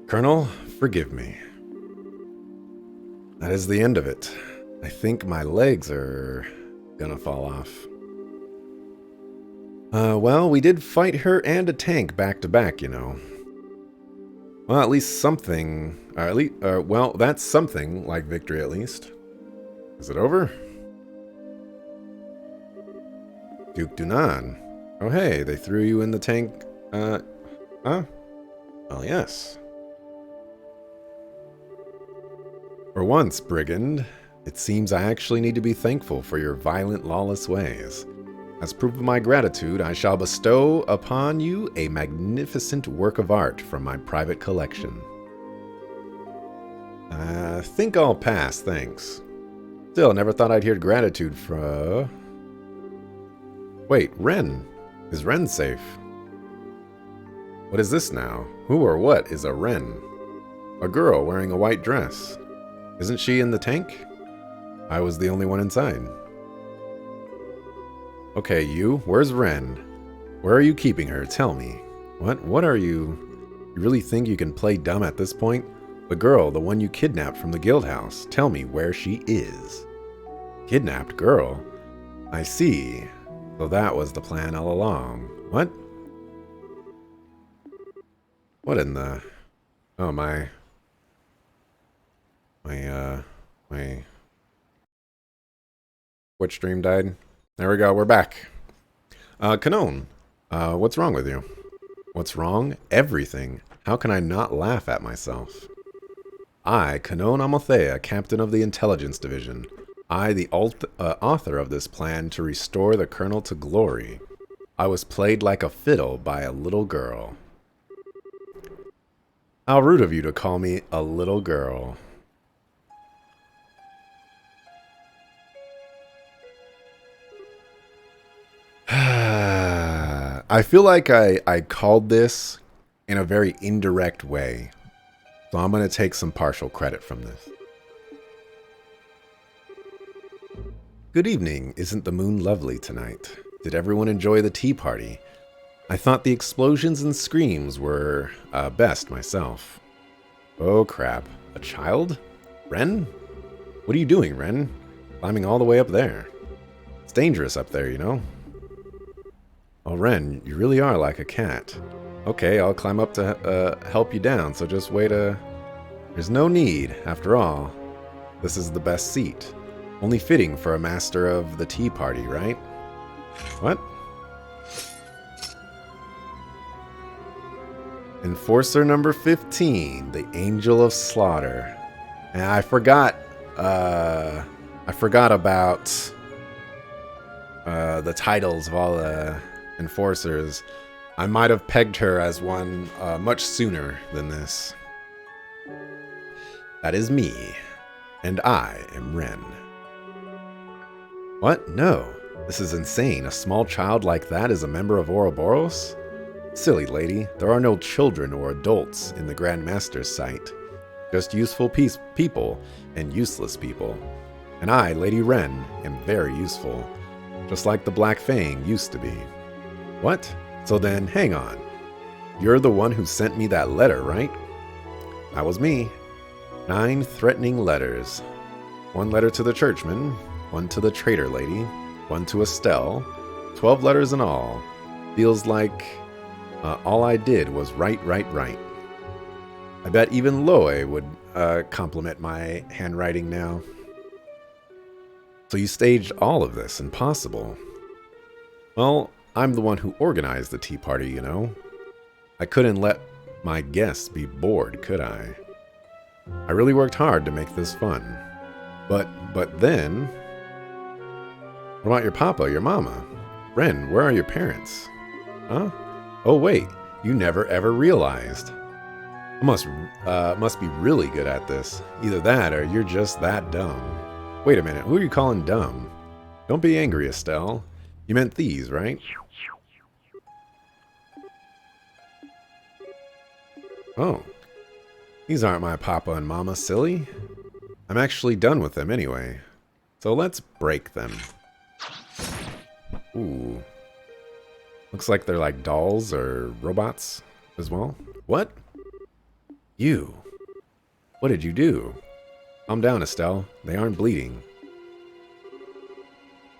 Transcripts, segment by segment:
Colonel, forgive me. That is the end of it. I think my legs are gonna fall off. Well, we did fight her and a tank back to back, you know. Well, at least something, well, that's something like victory at least. Is it over? Duke Dunan. Oh hey, they threw you in the tank, huh? Well, yes. For once, brigand, it seems I actually need to be thankful for your violent, lawless ways. As proof of my gratitude, I shall bestow upon you a magnificent work of art from my private collection. I think I'll pass, thanks. Still, never thought I'd hear gratitude from... Wait, Ren. Is Ren safe? What is this now? Who or what is a Ren? A girl wearing a white dress. Isn't she in the tank? I was the only one inside. Okay, you. Where's Ren? Where are you keeping her? Tell me. What are you... You really think you can play dumb at this point? The girl, the one you kidnapped from the guild house. Tell me where she is. Kidnapped girl? I see. So that was the plan all along. What? What in the... Oh, my Twitch stream died. There we go, we're back. Canon, what's wrong with you? What's wrong? Everything. How can I not laugh at myself? I, Canon Amalthea, captain of the intelligence division. I, the author of this plan to restore the colonel to glory. I was played like a fiddle by a little girl. How rude of you to call me a little girl. I feel like I called this in a very indirect way. So I'm going to take some partial credit from this. Good evening. Isn't the moon lovely tonight? Did everyone enjoy the tea party? I thought the explosions and screams were best myself. Oh crap. A child? Ren? What are you doing, Ren? Climbing all the way up there. It's dangerous up there, you know? Oh, Ren, you really are like a cat. Okay, I'll climb up to help you down, so just wait There's no need, after all. This is the best seat. Only fitting for a master of the tea party, right? What? Enforcer number 15, the Angel of Slaughter. And I forgot about the titles of all the enforcers. I might have pegged her as one much sooner than this. That is me, and I am Ren. What? No. This is insane. A small child like that is a member of Ouroboros? Silly lady, there are no children or adults in the Grand Master's sight. Just useful people and useless people. And I, Lady Ren, am very useful. Just like the Black Fang used to be. What? So then, hang on. You're the one who sent me that letter, right? That was me. 9 threatening letters. 1 letter to the churchman, 1 to the traitor lady, 1 to Estelle, 12 letters in all. Feels like all I did was right. I bet even Loe would compliment my handwriting now. So you staged all of this, impossible. Well, I'm the one who organized the tea party, you know. I couldn't let my guests be bored, could I? I really worked hard to make this fun. But then... What about your papa, your mama? Ren, where are your parents? Huh? Oh wait, you never ever realized. I must be really good at this. Either that or you're just that dumb. Wait a minute, who are you calling dumb? Don't be angry, Estelle. You meant these, right? Oh. These aren't my papa and mama, silly. I'm actually done with them anyway. So let's break them. Ooh. Looks like they're like dolls or robots as well. What? You. What did you do? Calm down, Estelle. They aren't bleeding.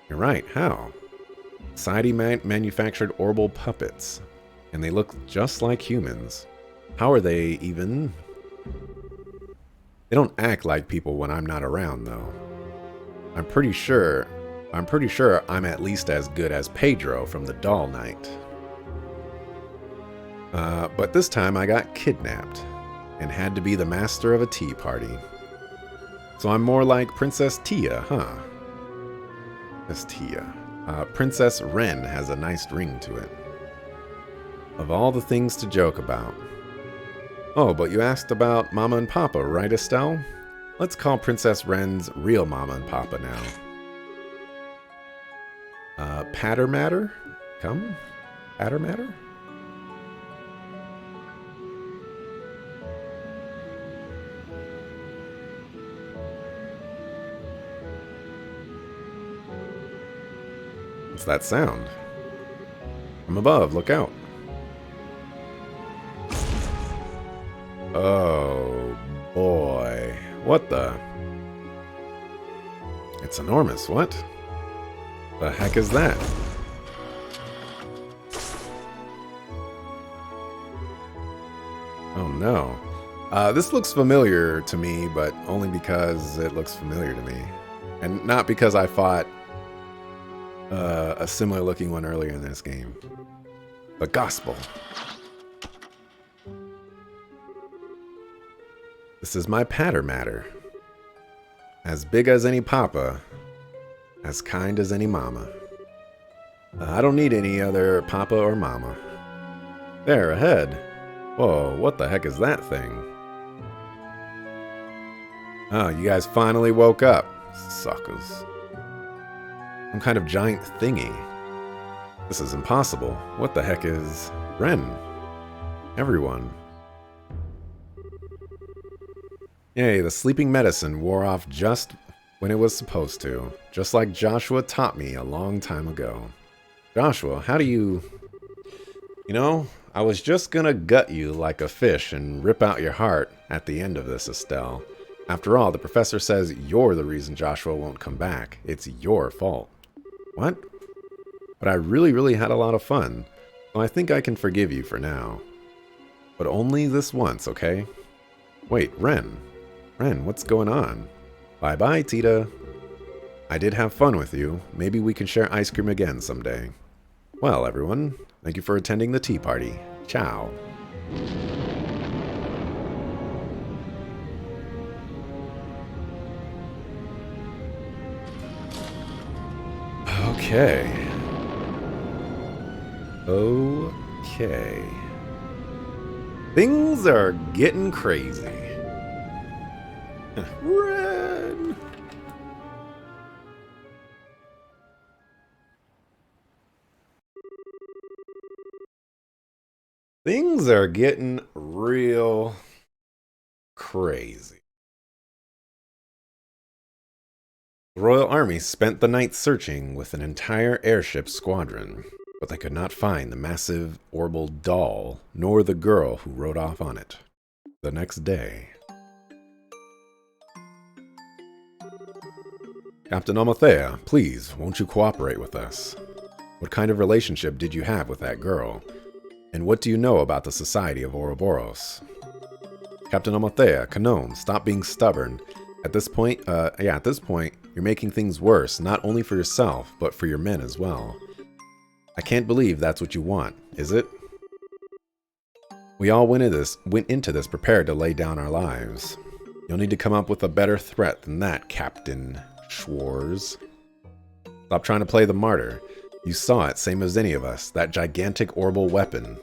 You're right. How? Society manufactured orbital puppets, and they look just like humans. How are they even? They don't act like people when I'm not around, though. I'm pretty sure I'm at least as good as Pedro from the Doll Night. But this time I got kidnapped and had to be the master of a tea party. So I'm more like Princess Tia, huh? Princess Tia. Princess Wren has a nice ring to it. Of all the things to joke about. Oh, but you asked about Mama and Papa, right, Estelle? Let's call Princess Wren's real Mama and Papa now. Patter Matter? Come? Patter Matter? What's that sound? From above, look out. Oh, boy. What the? It's enormous, what? The heck is that? Oh no. This looks familiar to me, but only because it looks familiar to me. And not because I fought a similar looking one earlier in this game. The Gospel. This is my patter matter. As big as any papa, as kind as any mama. I don't need any other papa or mama. There, ahead. Whoa, what the heck is that thing? Oh, you guys finally woke up. Suckers. Some kind of giant thingy. This is impossible. What the heck is Wren? Everyone. Yay, the sleeping medicine wore off just when it was supposed to. Just like Joshua taught me a long time ago. Joshua, how do you... You know, I was just gonna gut you like a fish and rip out your heart at the end of this, Estelle. After all, the professor says you're the reason Joshua won't come back. It's your fault. What? But I really had a lot of fun, so I think I can forgive you for now. But only this once, okay? Wait, Wren. Wren, what's going on? Bye-bye, Tita. I did have fun with you. Maybe we can share ice cream again someday. Well, everyone, thank you for attending the tea party. Ciao. Okay. Okay. Things are getting crazy. Run! Things are getting real crazy. The Royal Army spent the night searching with an entire airship squadron, but they could not find the massive orbital doll, nor the girl who rode off on it. The next day... Captain Amadeu, please, won't you cooperate with us? What kind of relationship did you have with that girl? And what do you know about the Society of Ouroboros? Captain Amadeu, Canon, stop being stubborn. At this point, you're making things worse, not only for yourself, but for your men as well. I can't believe that's what you want, is it? We all went into this prepared to lay down our lives. You'll need to come up with a better threat than that, Captain Schwarz. Stop trying to play the martyr. You saw it, same as any of us, that gigantic orbital weapon.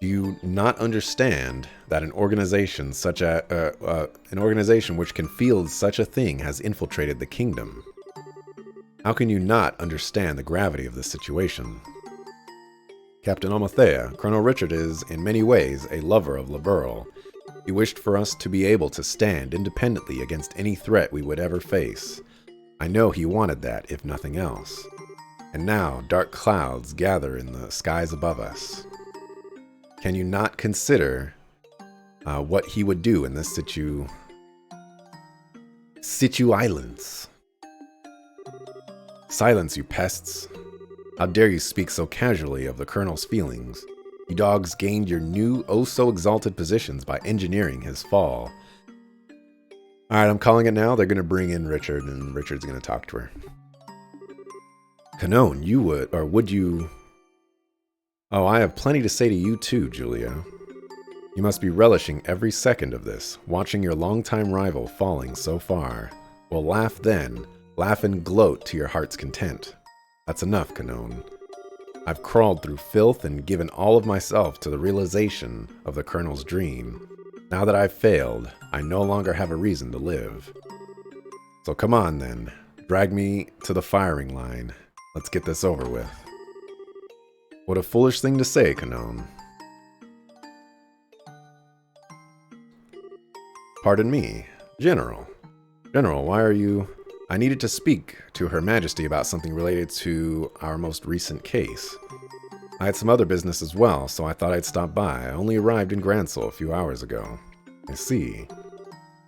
Do you not understand that an organization which can field such a thing has infiltrated the kingdom? How can you not understand the gravity of this situation? Captain Amadeu, Colonel Richard is, in many ways, a lover of Liberl. He wished for us to be able to stand independently against any threat we would ever face. I know he wanted that, if nothing else. And now, dark clouds gather in the skies above us. Can you not consider what he would do in this Situ Islands. Silence, you pests. How dare you speak so casually of the Colonel's feelings? You dogs gained your new, oh-so-exalted positions by engineering his fall. Alright, I'm calling it now. They're going to bring in Richard, and Richard's going to talk to her. Canon, would you... Oh, I have plenty to say to you too, Julia. You must be relishing every second of this, watching your longtime rival falling so far. Well, laugh then. Laugh and gloat to your heart's content. That's enough, Canon. I've crawled through filth and given all of myself to the realization of the Colonel's dream. Now that I've failed, I no longer have a reason to live. So come on then, drag me to the firing line. Let's get this over with. What a foolish thing to say, Canon. Pardon me, General. General, why are you... I needed to speak to Her Majesty about something related to our most recent case. I had some other business as well, so I thought I'd stop by. I only arrived in Gransel a few hours ago. I see.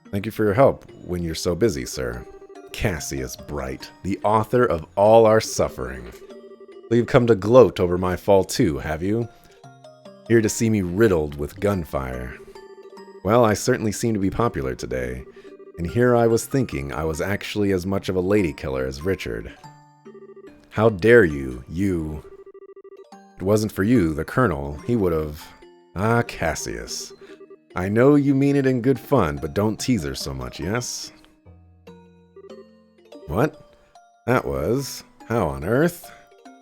Thank you for your help when you're so busy, sir. Cassius Bright, the author of all our suffering. So you've come to gloat over my fall too, have you? Here to see me riddled with gunfire. Well, I certainly seem to be popular today. And here I was thinking I was actually as much of a lady killer as Richard. How dare you, you... If it wasn't for you, the Colonel, he would have... Ah, Cassius. I know you mean it in good fun, but don't tease her so much, yes? What? That was... How on earth?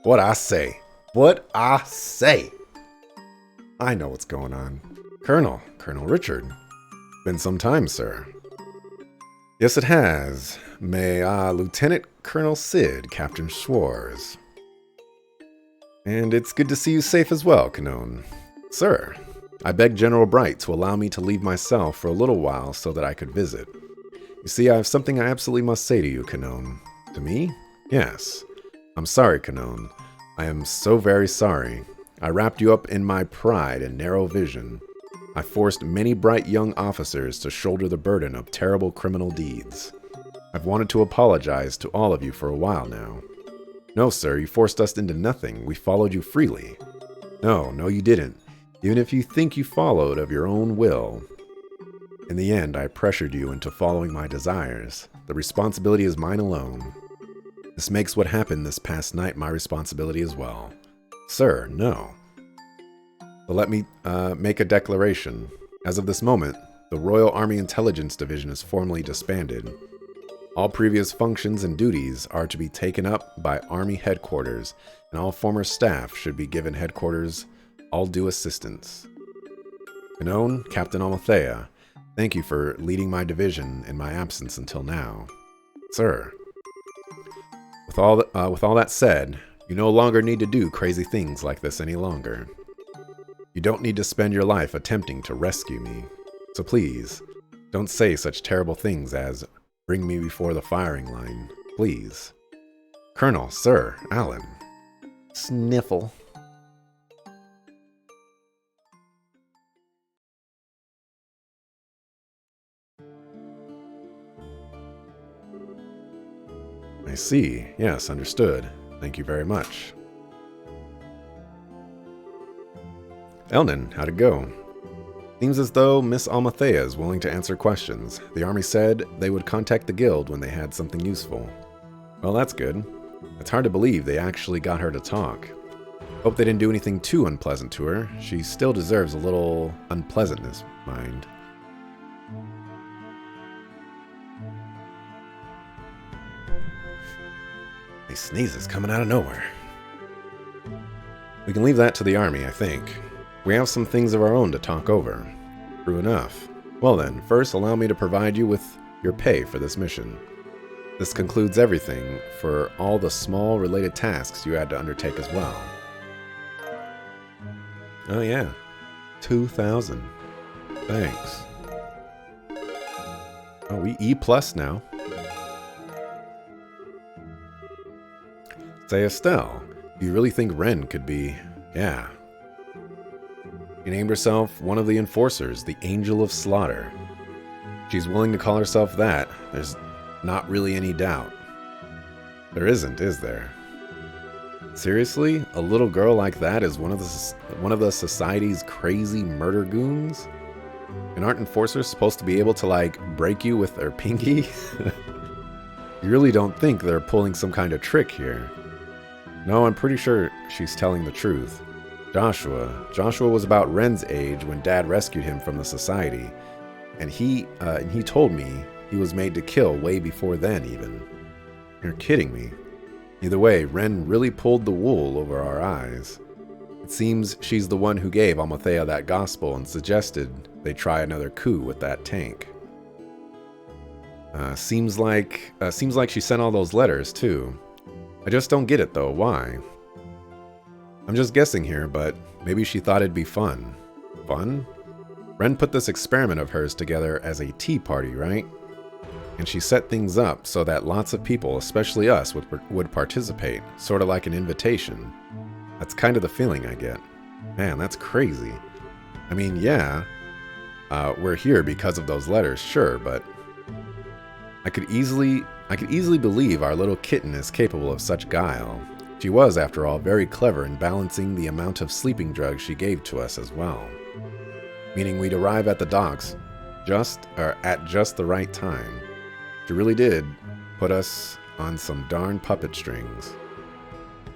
What I say. What I say. I know what's going on. Colonel Richard. Been some time, sir. Yes, it has. May Lieutenant Colonel Sid, Captain Schwarz. And it's good to see you safe as well, Canon. Sir, I begged General Bright to allow me to leave myself for a little while so that I could visit. You see, I have something I absolutely must say to you, Canon. To me? Yes. I'm sorry, Canon. I am so very sorry. I wrapped you up in my pride and narrow vision. I forced many bright young officers to shoulder the burden of terrible criminal deeds. I've wanted to apologize to all of you for a while now. No, sir, you forced us into nothing. We followed you freely. No, you didn't. Even if you think you followed of your own will. In the end, I pressured you into following my desires. The responsibility is mine alone. This makes what happened this past night my responsibility as well. Sir, no. But let me make a declaration. As of this moment, the Royal Army Intelligence Division is formally disbanded. All previous functions and duties are to be taken up by Army Headquarters, and all former staff should be given Headquarters all due assistance. Canon, Captain Amadeu, thank you for leading my division in my absence until now. Sir, with all that said, you no longer need to do crazy things like this any longer. You don't need to spend your life attempting to rescue me. So please, don't say such terrible things as, bring me before the firing line. Please. Colonel, sir, Alan. Sniffle. I see. Yes, understood. Thank you very much. Elden, how'd it go? Seems as though Miss Almathea is willing to answer questions. The army said they would contact the guild when they had something useful. Well, that's good. It's hard to believe they actually got her to talk. Hope they didn't do anything too unpleasant to her. She still deserves a little unpleasantness, mind. These sneezes coming out of nowhere. We can leave that to the army, I think. We have some things of our own to talk over. True enough. Well then, first allow me to provide you with your pay for this mission. This concludes everything for all the small related tasks you had to undertake as well. Oh yeah, 2,000. Thanks. Oh, we E+ now. Say, Estelle, do you really think Ren could be... Yeah. She named herself one of the enforcers, the Angel of Slaughter. She's willing to call herself that. There's not really any doubt. There isn't, is there? Seriously? A little girl like that is one of the society's crazy murder goons? And aren't enforcers supposed to be able to, like, break you with their pinky? You really don't think they're pulling some kind of trick here? No, I'm pretty sure she's telling the truth. Joshua was about Ren's age when Dad rescued him from the society. And he told me he was made to kill way before then, even. You're kidding me. Either way, Ren really pulled the wool over our eyes. It seems she's the one who gave Amadeu that gospel and suggested they try another coup with that tank. Seems like she sent all those letters, too. I just don't get it, though. Why? I'm just guessing here, but maybe she thought it'd be fun. Fun? Ren put this experiment of hers together as a tea party, right? And she set things up so that lots of people, especially us, would participate, sort of like an invitation. That's kind of the feeling I get. Man, that's crazy. I mean, yeah, we're here because of those letters, sure, but I could easily believe our little kitten is capable of such guile. She was, after all, very clever in balancing the amount of sleeping drugs she gave to us as well. Meaning we'd arrive at the docks at just the right time. She really did put us on some darn puppet strings.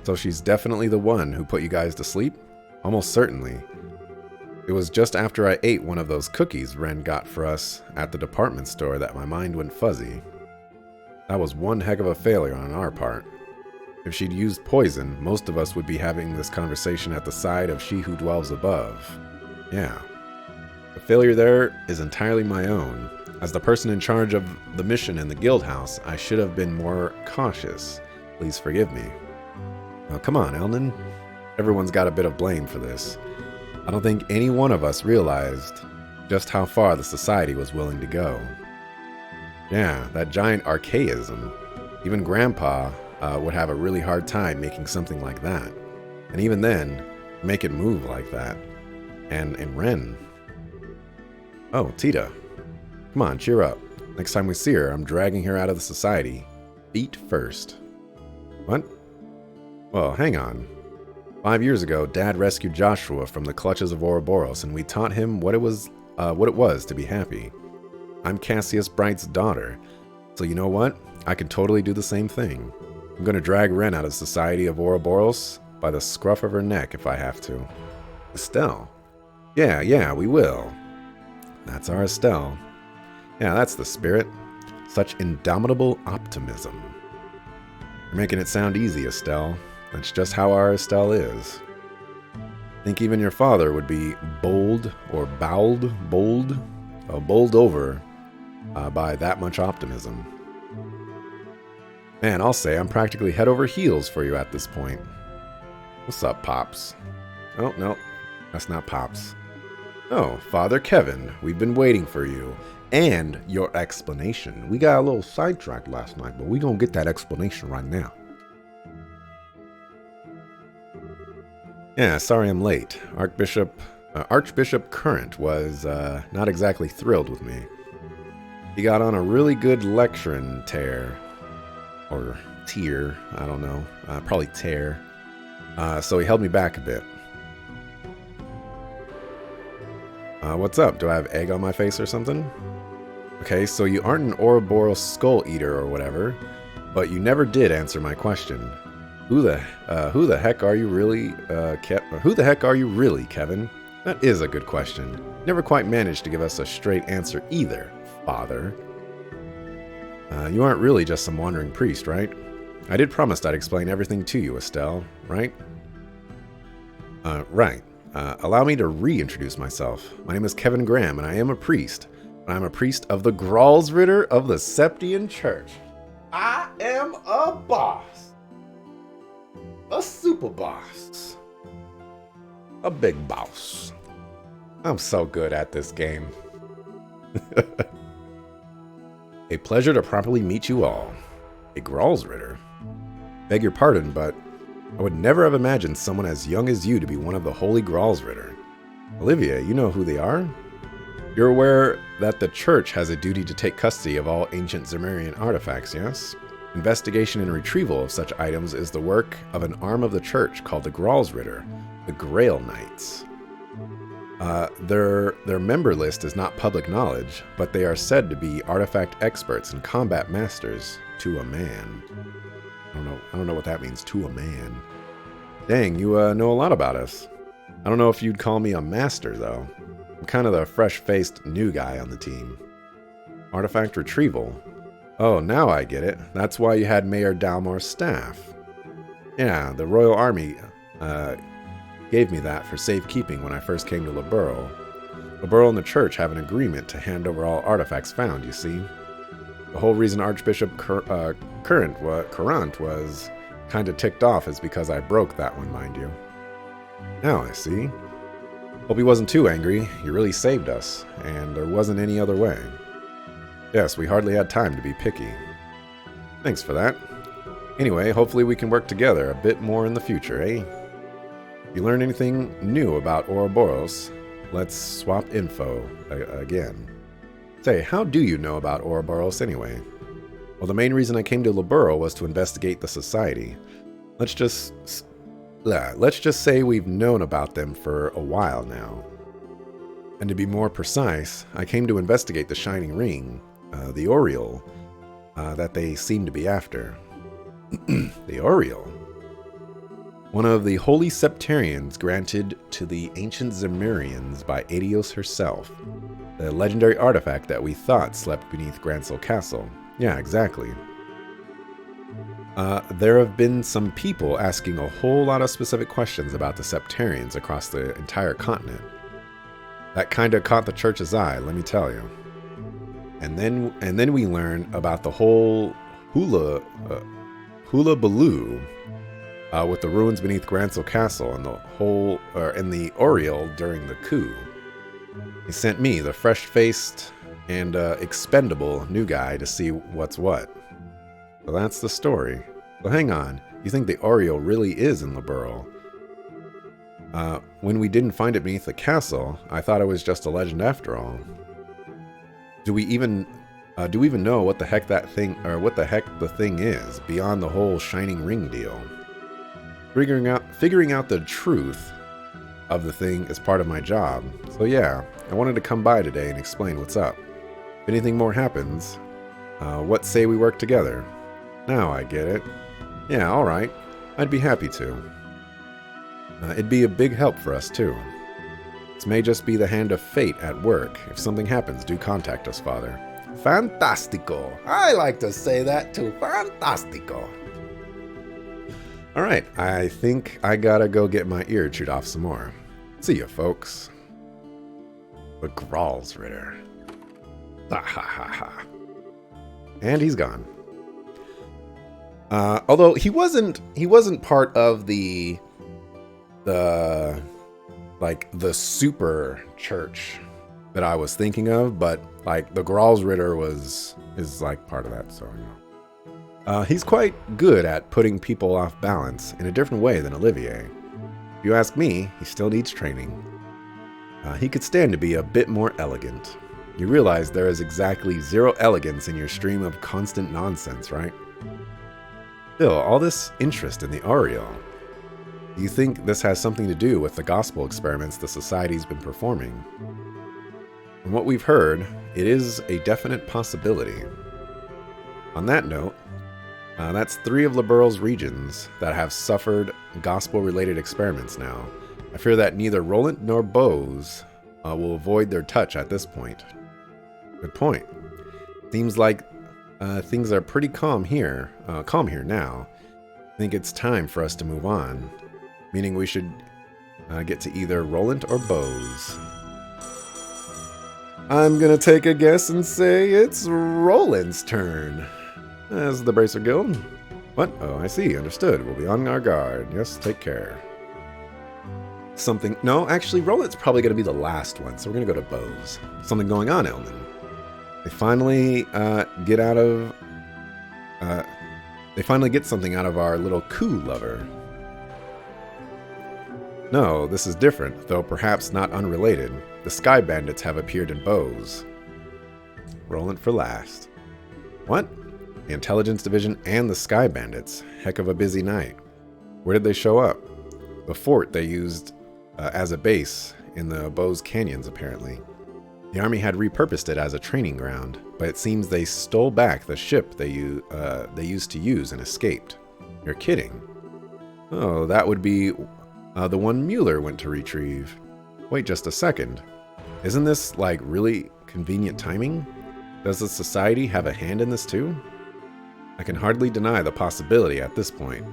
So she's definitely the one who put you guys to sleep? Almost certainly. It was just after I ate one of those cookies Ren got for us at the department store that my mind went fuzzy. That was one heck of a failure on our part. If she'd used poison, most of us would be having this conversation at the side of She Who Dwells Above. Yeah. The failure there is entirely my own. As the person in charge of the mission in the guild house, I should have been more cautious. Please forgive me. Now, come on, Elden. Everyone's got a bit of blame for this. I don't think any one of us realized just how far the society was willing to go. Yeah, that giant archaism. Even Grandpa would have a really hard time making something like that. And even then, make it move like that. And Ren. Oh, Tita. Come on, cheer up. Next time we see her, I'm dragging her out of the society. Feet first. What? Well, hang on. 5 years ago, Dad rescued Joshua from the clutches of Ouroboros, and we taught him what it was to be happy. I'm Cassius Bright's daughter, so you know what? I can totally do the same thing. I'm gonna drag Ren out of the society of Ouroboros by the scruff of her neck if I have to. Estelle. Yeah, we will. That's our Estelle. Yeah, that's the spirit. Such indomitable optimism. You're making it sound easy, Estelle. That's just how our Estelle is. Think even your father would be bowled over by that much optimism. Man, I'll say I'm practically head over heels for you at this point. What's up, Pops? Oh, no, that's not Pops. Oh, Father Kevin, we've been waiting for you. And your explanation. We got a little sidetracked last night, but we're going to get that explanation right now. Yeah, sorry I'm late. Archbishop Current was not exactly thrilled with me. He got on a really good lecturing tear. Or tier, I don't know. Probably tear. So he held me back a bit. What's up? Do I have egg on my face or something? Okay, so you aren't an Ouroboros skull eater or whatever, but you never did answer my question. Who the heck are you really, Who the heck are you really, Kevin? That is a good question. Never quite managed to give us a straight answer either, Father. You aren't really just some wandering priest, right? I did promise I'd explain everything to you, Estelle, right? Right. Allow me to reintroduce myself. My name is Kevin Graham, and I am a priest. I'm a priest of the Gralsritter of the Septian Church. I am a boss. A super boss. A big boss. I'm so good at this game. A pleasure to properly meet you all. A Gralsritter? Beg your pardon, but I would never have imagined someone as young as you to be one of the Holy Gralsritter. Olivia, you know who they are? You're aware that the church has a duty to take custody of all ancient Zemurian artifacts, yes? Investigation and retrieval of such items is the work of an arm of the church called the Ritter, the Grail Knights. Their member list is not public knowledge, but they are said to be artifact experts and combat masters to a man. I don't know what that means, to a man. Dang, you know a lot about us. I don't know if you'd call me a master, though. I'm kind of the fresh-faced new guy on the team. Artifact retrieval. Oh, now I get it. That's why you had Mayor Dalmore's staff. Yeah, the Royal Army gave me that for safekeeping when I first came to Laburo. Laburo and the church have an agreement to hand over all artifacts found, you see. The whole reason Archbishop Current was kind of ticked off is because I broke that one, mind you. Now I see. Hope he wasn't too angry. You really saved us, and there wasn't any other way. Yes, we hardly had time to be picky. Thanks for that. Anyway, hopefully we can work together a bit more in the future, eh? If you learn anything new about Ouroboros, let's swap info again. Say, how do you know about Ouroboros anyway? Well, the main reason I came to Laburo was to investigate the society. Let's just say we've known about them for a while now. And to be more precise, I came to investigate the Shining Ring, the Oriole, that they seem to be after. The Oriole? One of the holy septarians granted to the ancient Zemurians by Adios herself. The legendary artifact that we thought slept beneath Gransel Castle. Yeah, exactly. There have been some people asking a whole lot of specific questions about the septarians across the entire continent. That kinda caught the church's eye, let me tell you. And then we learn about the whole hula baloo with the ruins beneath Gransel Castle and the Oriole during the coup. He sent me, the fresh-faced and expendable new guy, to see what's what. So that's the story. So hang on, you think the Oriole really is in Laburo? When we didn't find it beneath the castle, I thought it was just a legend after all. Do we even know what the heck the thing is beyond the whole Shining Ring deal? Figuring out the truth of the thing is part of my job. So yeah, I wanted to come by today and explain what's up. If anything more happens, what say we work together? Now I get it. Yeah, alright. I'd be happy to. It'd be a big help for us too. This may just be the hand of fate at work. If something happens, do contact us, Father. Fantastico! I like to say that too. Fantastico! Alright, I think I gotta go get my ear chewed off some more. See ya, folks. The Ritter. Ha ha ha ha. And he's gone. Although he wasn't part of the super church that I was thinking of, but like the Ritter is like part of that, so you know. He's quite good at putting people off balance in a different way than Olivier. If you ask me, he still needs training. He could stand to be a bit more elegant. You realize there is exactly zero elegance in your stream of constant nonsense, right? Still, all this interest in the Oriole. Do you think this has something to do with the gospel experiments the Society's been performing? From what we've heard, it is a definite possibility. On that note, that's 3 of Laburo's regions that have suffered gospel-related experiments now. I fear that neither Roland nor Bose will avoid their touch at this point. Good point. Seems like things are pretty calm here now. I think it's time for us to move on. Meaning we should get to either Roland or Bose. I'm gonna take a guess and say it's Roland's turn. As the Bracer Guild. What? Oh, I see. Understood. We'll be on our guard. Yes, take care. Something... No, actually, Roland's probably going to be the last one, so we're going to go to Bose. Something going on, Elden. They finally get out of... they finally get something out of our little coup lover. No, this is different, though perhaps not unrelated. The Sky Bandits have appeared in bows. Rolling for last. What? The Intelligence Division and the Sky Bandits. Heck of a busy night. Where did they show up? The fort they used as a base in the Bows Canyons, apparently. The army had repurposed it as a training ground, but it seems they stole back the ship they used to use and escaped. You're kidding. Oh, that would be the one Mueller went to retrieve. Wait just a second. Isn't this, like, really convenient timing? Does the Society have a hand in this too? I can hardly deny the possibility at this point.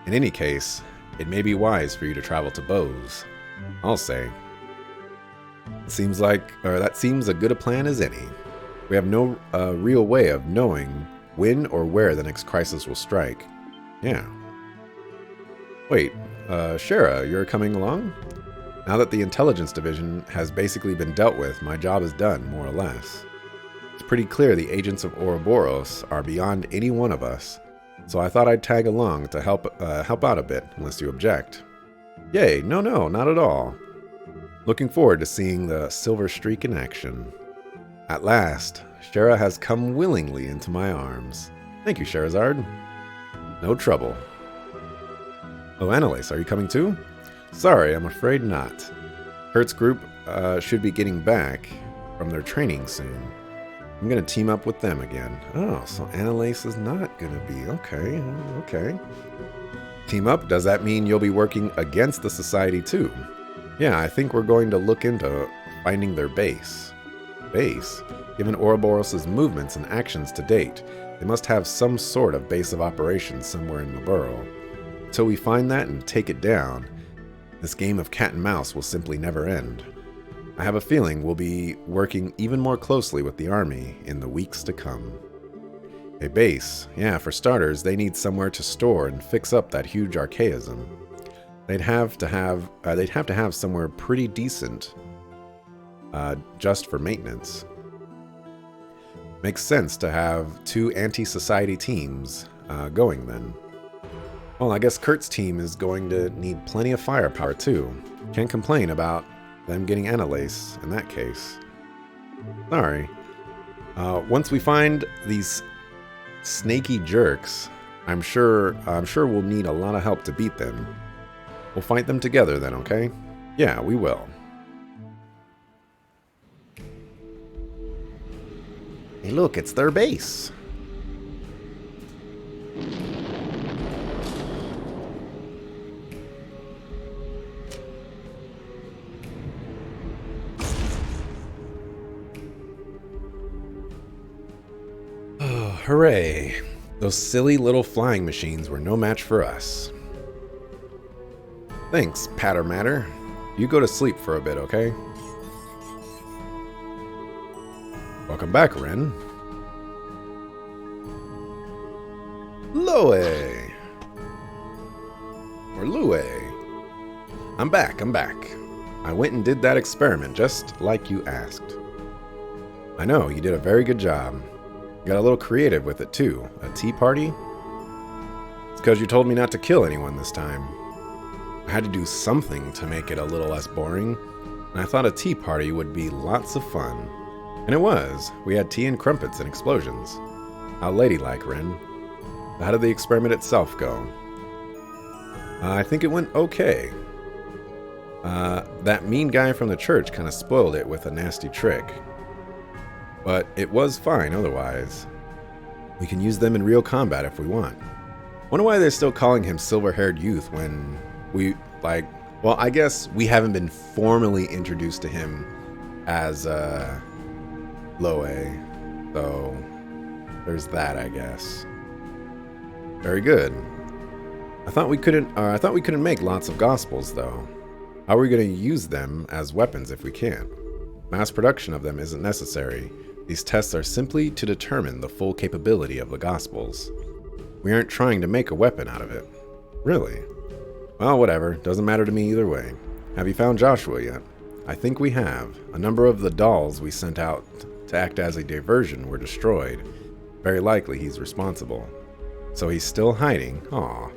In any case, it may be wise for you to travel to Bows. I'll say. That seems as good a plan as any. We have no real way of knowing when or where the next crisis will strike. Yeah. Wait, Shara, you're coming along? Now that the Intelligence Division has basically been dealt with, my job is done, more or less. It's pretty clear the agents of Ouroboros are beyond any one of us, so I thought I'd tag along to help out a bit, unless you object. Yay, no, not at all. Looking forward to seeing the Silver Streak in action. At last, Shara has come willingly into my arms. Thank you, Sherazard. No trouble. Oh, Annalise, are you coming too? Sorry, I'm afraid not. Kurt's group should be getting back from their training soon. I'm going to team up with them again. Oh, so Annalise is not going to be. Okay. Team up? Does that mean you'll be working against the Society too? Yeah, I think we're going to look into finding their base. Base? Given Ouroboros' movements and actions to date, they must have some sort of base of operations somewhere in the borough. Until we find that and take it down, this game of cat and mouse will simply never end. I have a feeling we'll be working even more closely with the army in the weeks to come. A base. Yeah, for starters, they need somewhere to store and fix up that huge archaism. They'd have to have somewhere pretty decent, just for maintenance. Makes sense to have two anti-society teams going then. Well, I guess Kurt's team is going to need plenty of firepower too. Can't complain about them getting Annalise in that case. Sorry. Once we find these snaky jerks, I'm sure we'll need a lot of help to beat them. We'll fight them together then, okay? Yeah, we will. Hey look, it's their base. Oh, hooray. Those silly little flying machines were no match for us. Thanks, Patter Matter. You go to sleep for a bit, okay? Welcome back, Ren. Loe. Or Lue. I'm back. I went and did that experiment just like you asked. I know, you did a very good job. You got a little creative with it too. A tea party? It's because you told me not to kill anyone this time. I had to do something to make it a little less boring, and I thought a tea party would be lots of fun. And it was. We had tea and crumpets and explosions. How ladylike, Ren. How did the experiment itself go? I think it went okay. That mean guy from the church kind of spoiled it with a nasty trick. But it was fine otherwise. We can use them in real combat if we want. Wonder why they're still calling him Silver-Haired Youth when well, I guess we haven't been formally introduced to him as Loe, so there's that, I guess. Very good. I thought we couldn't make lots of gospels though. How are we going to use them as weapons if we can't? Mass production of them isn't necessary. These tests are simply to determine the full capability of the gospels. We aren't trying to make a weapon out of it. Really? Well, whatever. Doesn't matter to me either way. Have you found Joshua yet? I think we have. A number of the dolls we sent out to act as a diversion were destroyed. Very likely he's responsible. So he's still hiding. Aw.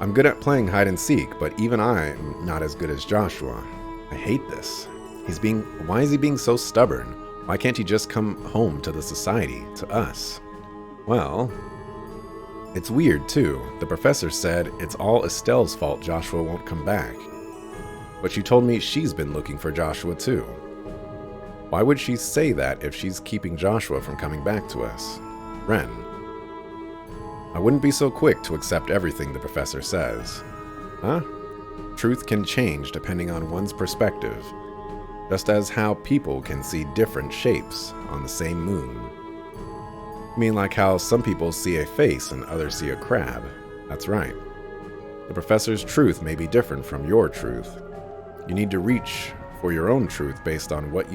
I'm good at playing hide and seek, but even I'm not as good as Joshua. I hate this. Why is he being so stubborn? Why can't he just come home to the society, to us? Well, it's weird too. The professor said it's all Estelle's fault Joshua won't come back. But she told me she's been looking for Joshua too. Why would she say that if she's keeping Joshua from coming back to us? Ren. I wouldn't be so quick to accept everything the professor says. Huh? Truth can change depending on one's perspective, just as how people can see different shapes on the same moon. I mean, like how some people see a face and others see a crab. That's right. The professor's truth may be different from your truth. You need to reach for your own truth based on what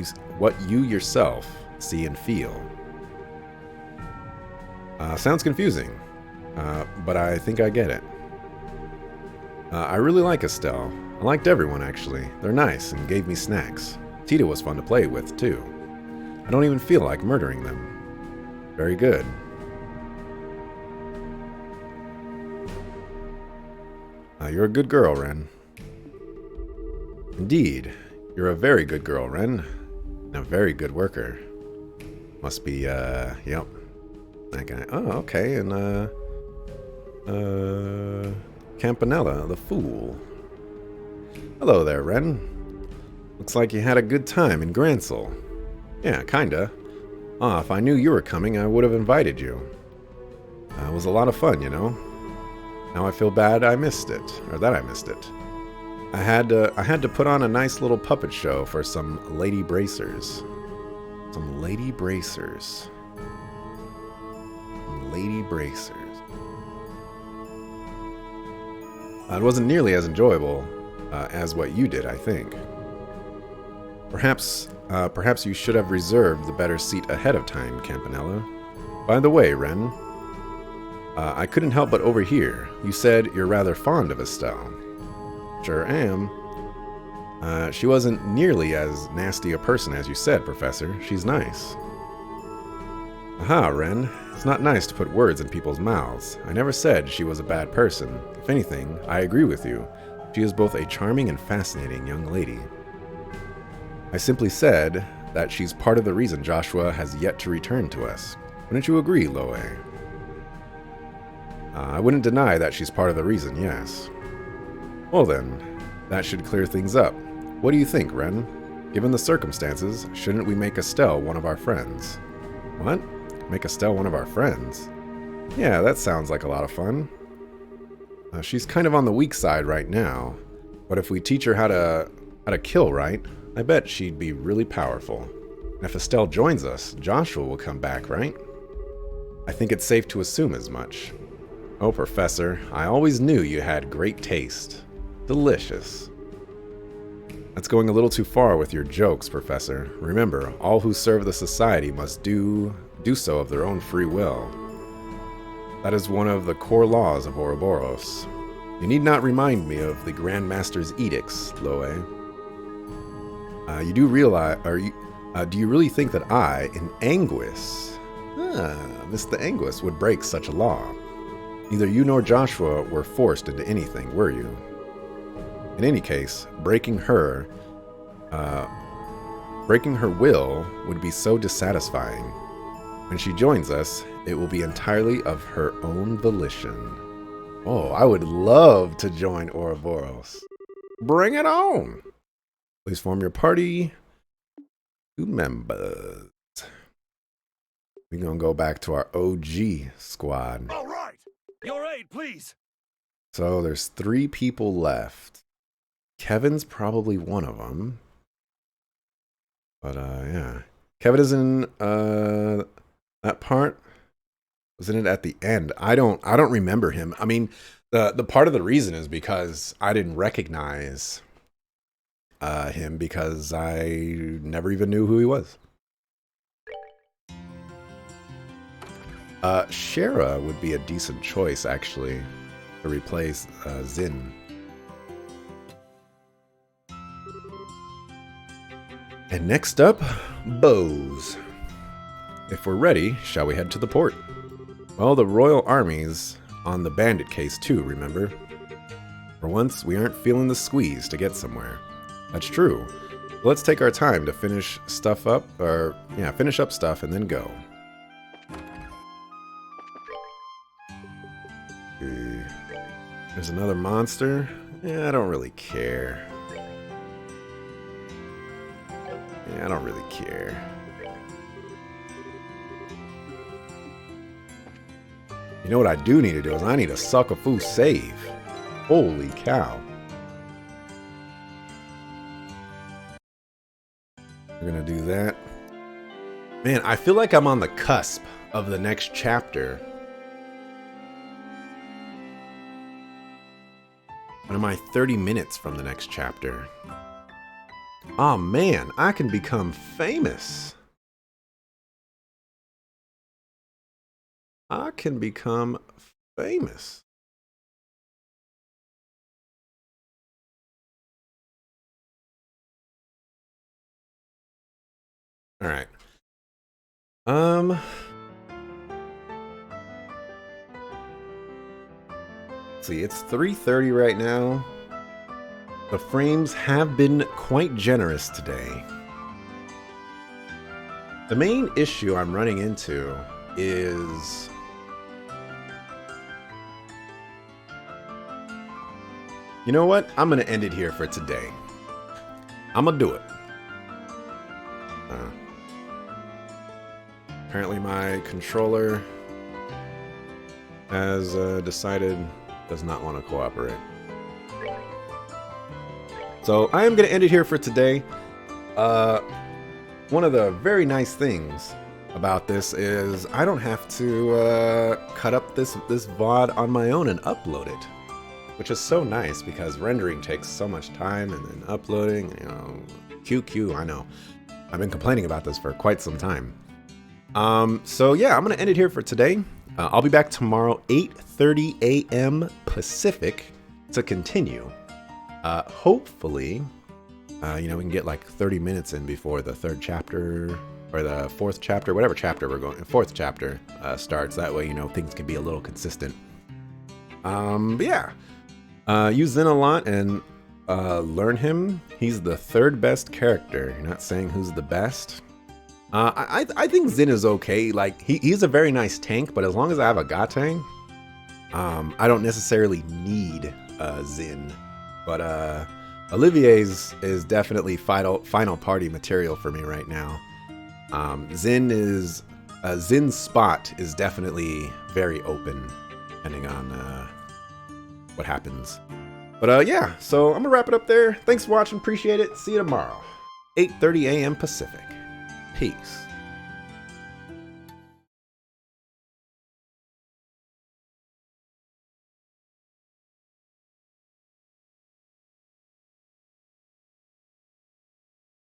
you yourself see and feel. Sounds confusing, but I think I get it. I really like Estelle. I liked everyone, actually. They're nice and gave me snacks. Tita was fun to play with, too. I don't even feel like murdering them. Very good. You're a good girl, Ren. Indeed. You're a very good girl, Ren. And a very good worker. Must be, yep. That guy. Oh, okay, and, Campanella, the fool. Hello there, Ren. Looks like you had a good time in Gransel. Yeah, kinda. If I knew you were coming, I would have invited you. It was a lot of fun, you know. Now I feel bad I missed it, or that I missed it. I had to put on a nice little puppet show for some lady bracers. Some lady bracers. Lady bracers. It wasn't nearly as enjoyable as what you did, I think. Perhaps you should have reserved the better seat ahead of time, Campanella. By the way, Ren, I couldn't help but overhear. You said you're rather fond of Estelle. Sure am. She wasn't nearly as nasty a person as you said, Professor. She's nice. Aha, Ren. It's not nice to put words in people's mouths. I never said she was a bad person. If anything, I agree with you. She is both a charming and fascinating young lady. I simply said that she's part of the reason Joshua has yet to return to us. Wouldn't you agree, Loe? I wouldn't deny that she's part of the reason, yes. Well then, that should clear things up. What do you think, Ren? Given the circumstances, shouldn't we make Estelle one of our friends? What? Make Estelle one of our friends? Yeah, that sounds like a lot of fun. She's kind of on the weak side right now, but if we teach her how to kill right, I bet she'd be really powerful. And if Estelle joins us, Joshua will come back, right? I think it's safe to assume as much. Oh, Professor, I always knew you had great taste. Delicious. That's going a little too far with your jokes, Professor. Remember, all who serve the society must do so of their own free will. That is one of the core laws of Ouroboros. You need not remind me of the Grand Master's edicts, Loe. You do realize, do you really think that I, in Anguis, Mr. Anguis, would break such a law? Neither you nor Joshua were forced into anything, were you? In any case, breaking her will would be so dissatisfying. When she joins us, it will be entirely of her own volition. Oh, I would love to join Ouroboros. Bring it on! Please form your party. 2 members. We're gonna go back to our OG squad. All right, your aid, please. So there's 3 people left. Kevin's probably one of them. But yeah, Kevin is in that part. Wasn't it at the end? I don't remember him. I mean, the part of the reason is because I didn't recognize him because I never even knew who he was. Shara would be a decent choice, actually, to replace Zin. And next up, bows. If we're ready, shall we head to the port? Well, the royal army's on the bandit case too, remember? For once, we aren't feeling the squeeze to get somewhere. That's true. Let's take our time to finish stuff up, or, yeah, finish up stuff and then go. Okay. There's another monster. Yeah, I don't really care. Yeah, I don't really care. You know what I do need to do is I need a sucker foo save. Holy cow. We're gonna do that. Man, I feel like I'm on the cusp of the next chapter. What am I, 30 minutes from the next chapter? Oh man, I can become famous. I can become famous. All right. Let's see, it's 3:30 right now. The frames have been quite generous today. The main issue I'm running into is you know what? I'm gonna end it here for today. I'm gonna do it. Apparently my controller has decided does not want to cooperate. So I am going to end it here for today. One of the very nice things about this is I don't have to cut up this VOD on my own and upload it, which is so nice because rendering takes so much time and then uploading, you know, QQ, I know. I've been complaining about this for quite some time. So yeah, I'm going to end it here for today. I'll be back tomorrow, 8:30 a.m. Pacific to continue. Hopefully, you know, we can get like 30 minutes in before the third chapter or the fourth chapter, whatever chapter we're going, fourth chapter starts. That way, you know, things can be a little consistent. But yeah, use Zen a lot and learn him. He's the third best character. You're not saying who's the best. I think Zen is okay. Like he's a very nice tank, but as long as I have a Gatang, I don't necessarily need Zen. But Olivier's is definitely final party material for me right now. Zen's spot is definitely very open, depending on what happens. But yeah, so I'm gonna wrap it up there. Thanks for watching, appreciate it. See you tomorrow, 8:30 a.m. Pacific. Peace.